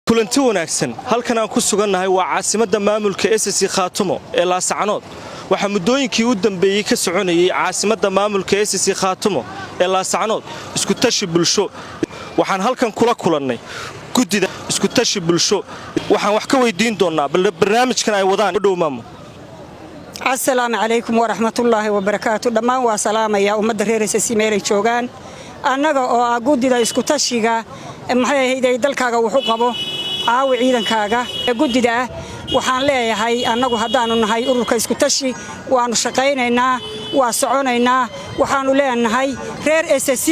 kulanti wanaagsan halkan aan ku sugannahay waa caasimadda maamulka SSC Khaatumo ee Laasacanood waxa muddooyinkii u dambeeyay ka soconayay caasimadda maamulka SSC Khaatumo ee Laasacanood isku tashi bulsho waxaan halkan kula kulannay gudida isku tashi bulsho waxaan wax ka weydiin doonaa barnaamijkan ay wadaan u dhow maamo assalaamu calaykum waraxmatullaahi wabarakaatu dhammaan waa salaamaya ummadda reer SSC meelay joogaan annaga oo ah gudida isku tashiga maxay ahayd dalkaaga wuxuu qabo caawi ciidankaaga gudida waxaan leeyahay annagu haddaanu nahay ururka isku tashi waanu shaqaynaynaa waa soconaynaa waxaanu leenahay reer SSC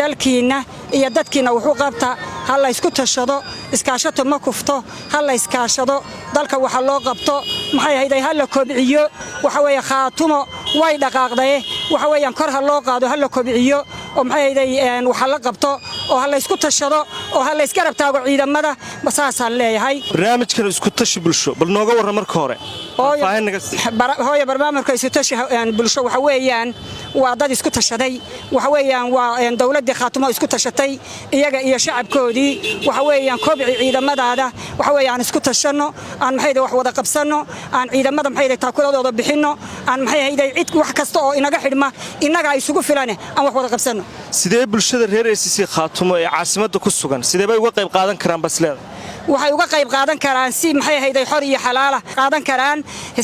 dalkiina iyo dadkiina wuxuu qabta hal la isku tashado iskaashato ma kufto hal la iskaashado dalka waxa loo qabto maxay ahayd hal la kobciyo waxa weeye Khaatumo way dhaqaaqday waxa weeyaan kor hal loo qaado hal la kobciyo oo maxay ahayd waxa la qabto oo hal la isku tashado oo hal la iska rabtaago ciidamada basaasan leeyahay barnaamijkan isku tashi bulsho bal nooga waran marka hore hooyo barnaamijka isku tashi bulsho waxa weeyaan waa dad isku tashaday waxa weeyaan waa dawladda Khaatumo isku tashatay iyaga iyo shacabkoodii waxa weeyaan kobci ciidamadaada waxa weeyaan isku tashano aan maxay wax wada qabsano aan ciidamada maxay taakuladooda bixino aan maxay cid wax kasta oo inaga xidhma inaga ay isugu filan aan wax wada qabsano sidee bulshada reer SSC Khaatumo ee caasimadda ku sugan sidee bay uga qayb qaadan karaan basleeda waxay uga qayb qaadan karaan si maxay ahayd xor iyo xalaal qaadan karaan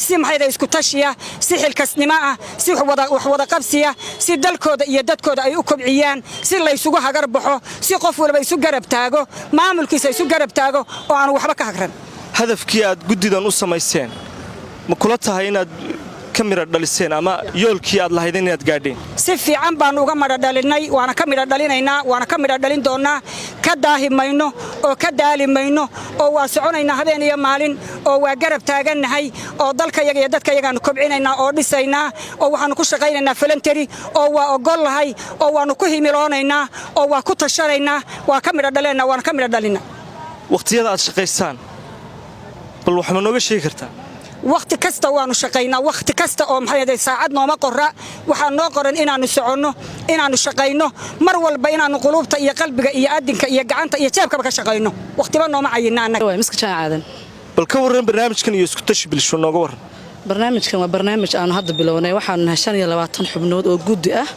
si maxay ahayd isku tashiya si xilkasnimo ah si wax wada qabsiya si dalkooda iyo dadkooda ay u kobciyaan si la isugu hagar baxo si qof walba isu garab taago maamulkiisa isu garab taago oo aan waxba ka hagran hadafkii aad gudidan u samayseen ma kula tahay inaad kamira dhaliseen ama yoolkii aad lahaydeen inaad gaadheen si fiican baan uga madha dhalinay waana ka midha dhalinaynaa waana ka midha dhalin doonaa ka daahimayno oo ka daalimayno oo waa soconaynaa habeen iyo maalin oo waa garab taagannahay oo dalkayaga iyo dadkayagaan kobcinaynaa oo dhisaynaa oo waxaanu ku shaqaynaynaa voluntary oo waa ogolahay oo waanu ku himiloonaynaa oo waa ku tashanaynaa waa ka midha dhaleena waana ka midha dhalina waqtiyada aad shaqaysaan bal wax ma nooga sheegi kartaa waqti kasta waanu shaqaynaa waqti kasta oo maxay ahayd saacad nooma qorra waxa noo qoran inaanu soconno inaanu shaqayno mar walba inaanu qulubta iyo qalbiga iyo adinka iyo gacanta iyo jeebkaba ka shaqayno waqtiba nooma cayina annaga way miska jaacadan bal ka waran barnaamijkan iyo isku tashi bulsho nooga waran barnaamijkan waa barnaamij aan hadda bilownay waxaan nahay 25 xubnood oo gudi ah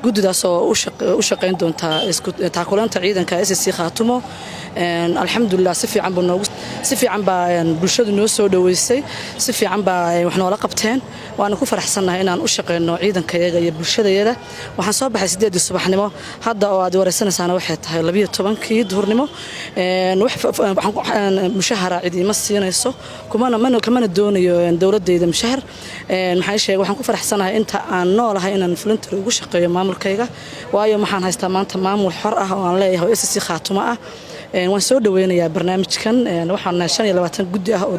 gudidaas oo u shaqayn doonta isku taakulanta ciidanka SSC Khaatumo alxamdulillah si fiican baa bulshadu noo soo dhaweysay si fiican baa wax noola qabteen waana ku faraxsanahay inaan u shaqeyno ciidankayaga iyo bulshadayada waxaan soo baxay 8 subaxnimo hadda oo aad wareysanaysaan waxay tahay 12kii duhurnimo waxaan mushahara ciidima siinayso kumana doonayo dawladdeeda mushahar maxay sheegay waxaan ku faraxsanahay inta aan noolahay inaan voluntary ugu shaqeeyo maamulkayga waayo maxaan haystaa maanta maamul xor ah oo aan leeyahay SSC Khaatumo ah waan soo dhaweynayaa barnaamijkan waxaan 25 gudi ah oo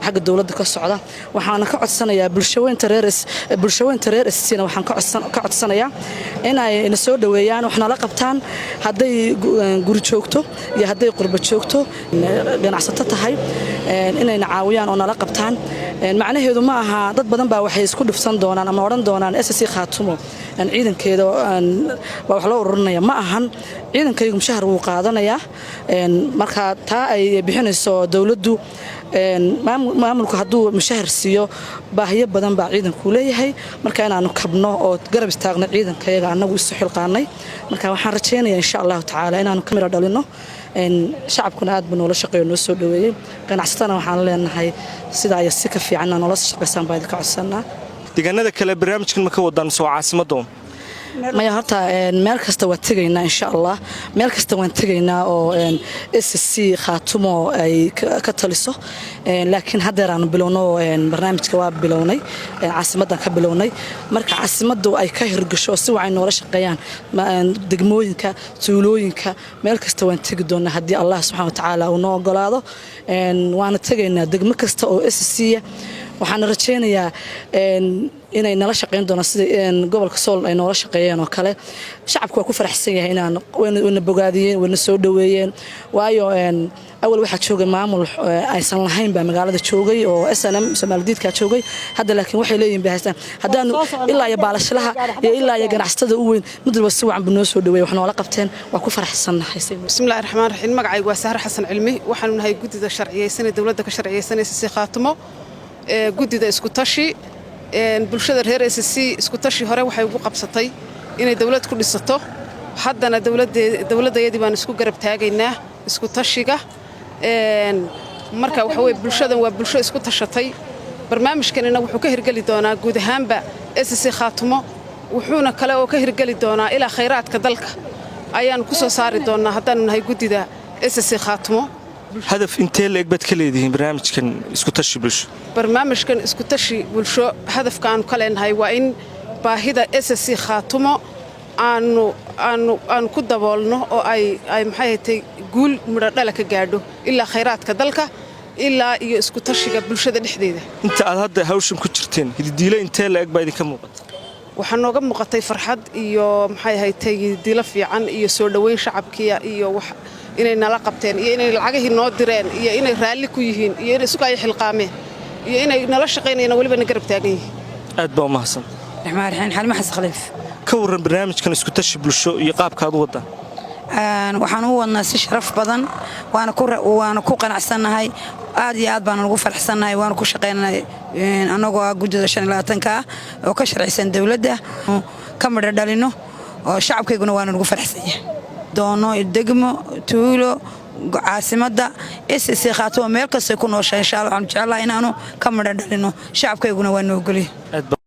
xagga dawladda ka socda waxaan ka codsanayaa bulshaweynta reer SSC waxaan ka codsanayaa in ay soo dhaweeyaan wax nala qabtaan haday guri joogto iyo haday qurba joogto ganacsato tahay inay caawiyaan oo nala qabtaan macnaheedu ma aha dad badan baa waxay isku dhufsan doonaan ama oran doonaan SSC Khaatumo ciidankeeda wax loo ururinaya ma ahan ciidankaygu mushahar wuu qaadanayaa marka taa ay bixinayso dawladdu maamulku hadduu mushahar siiyo baahiyo badan baa ciidanku leeyahay marka inaanu kabno oo garab istaagno ciidankayaga annagu isu xilqaanay marka waxaan rajaynayaa insha Allah tacaala inaanu kamira dhalino shacabkuna aad buu noola shaqeeyo noo soo dhaweeyay ganacsatana waxaan leenahay sida ay si ka fiican noola shaqaysan baa idinka codsanaa deegaanada kale barnaamijkan ma ka wadaan soo caasimadda maya horta meel kasta waa tagaynaa insha Allah meel kasta waan tagaynaa oo SSC Khaatumo ay ka taliso laakiin hadda aan bilowno barnaamijka waa bilownay caasimadan ka bilownay marka caasimadu ay ka hirgasho si wacan noola shaqeeyaan degmooyinka tuulooyinka meel kasta waan tagi doonaa hadii Allah subhanahu wa ta'ala uu noo ogolaado waana tagaynaa degmo kasta oo SSC waxaan rajeynayaa inay nala shaqeyn doonaan sida gobolka Sool ay noola shaqeeyeen oo kale shacabku waa ku faraxsan yahay inaan wayna bogaadiyeen wayna soo dhaweeyeen waayo awal waxa joogay maamul aysan lahayn ba magaalada joogay oo SNM Soomaalidiidka joogay hadda laakiin waxay leeyihiin baahsan hadaan ilaa iyo baalashlaha iyo ilaa iyo ganacsatada u weyn muddo si wacan noo soo dhaweeyay wax noola qabteen waa ku faraxsanahay bismillaahir rahmaanir rahiim magacaygu waa Sahar Xasan Cilmi waxaan nahay gudida sharciyeysan dawladda ka sharciyeysanaysa si khaatimo gudida isku tashi bulshada reer SSC isku tashi hore waxay ugu qabsatay inay dawlad ku dhisato haddana dawladdeedii baan isku garab taagaynaa isku tashiga marka waxa way bulshadan waa bulsho isku tashatay barnaamijkanina wuxuu ka hirgali doonaa guud ahaanba SSC khaatimo wuxuuna kale oo ka hirgali doonaa ilaa khayraadka dalka ayaan ku soo saari doonaa haddaan nahay gudida SSC khaatimo hadaf intee leeg bad ka leedihiin barnaamijkan isku tashi bulsho barnaamijkan isku tashi bulsho hadafka aan ka leenahay waa in baahida SSC khaatimo aanu ku daboolno oo ay maxay tahay guul midhodhala ka gaadho ilaa khayraadka dalka ilaa iyo isku tashiga bulshada dhexdeeda inta aad hadda hawshan ku jirteen hididiile intee leeg baa idinka muuqata waxaa nooga muuqatay farxad iyo maxay tahay hididiile fiican iyo soo dhaweyn shacabkiya iyo wax inay nala qabteen iyo inay lacagihii noo direen iyo inay raalli ku yihiin iyo inay sugaay xilqaameen iyo inay nala shaqeynayna waliba na garab taagan yihiin aad baa u mahadsan raxmaan raxiin xalma xasan khaliif ka waran barnaamijkan isku tashi bulsho iyo qaabka aad u wadaan waxaan u wadnaa si sharaf badan waana ku qanacsanahay aad iyo aad baan ugu faraxsanahay waana ku shaqeynay anagoo gudida 25 oo ka sharciyeysan dawladda ka midho dhalino oo shacabkeeguna waana ugu faraxsan yahay doono degmo tuulo caasimada SSC khaatimo meel kasta ku nooshay insha Allah waxaan jecelahay inaanu ka midho dhalino shacabkeeguna waa noo galiyo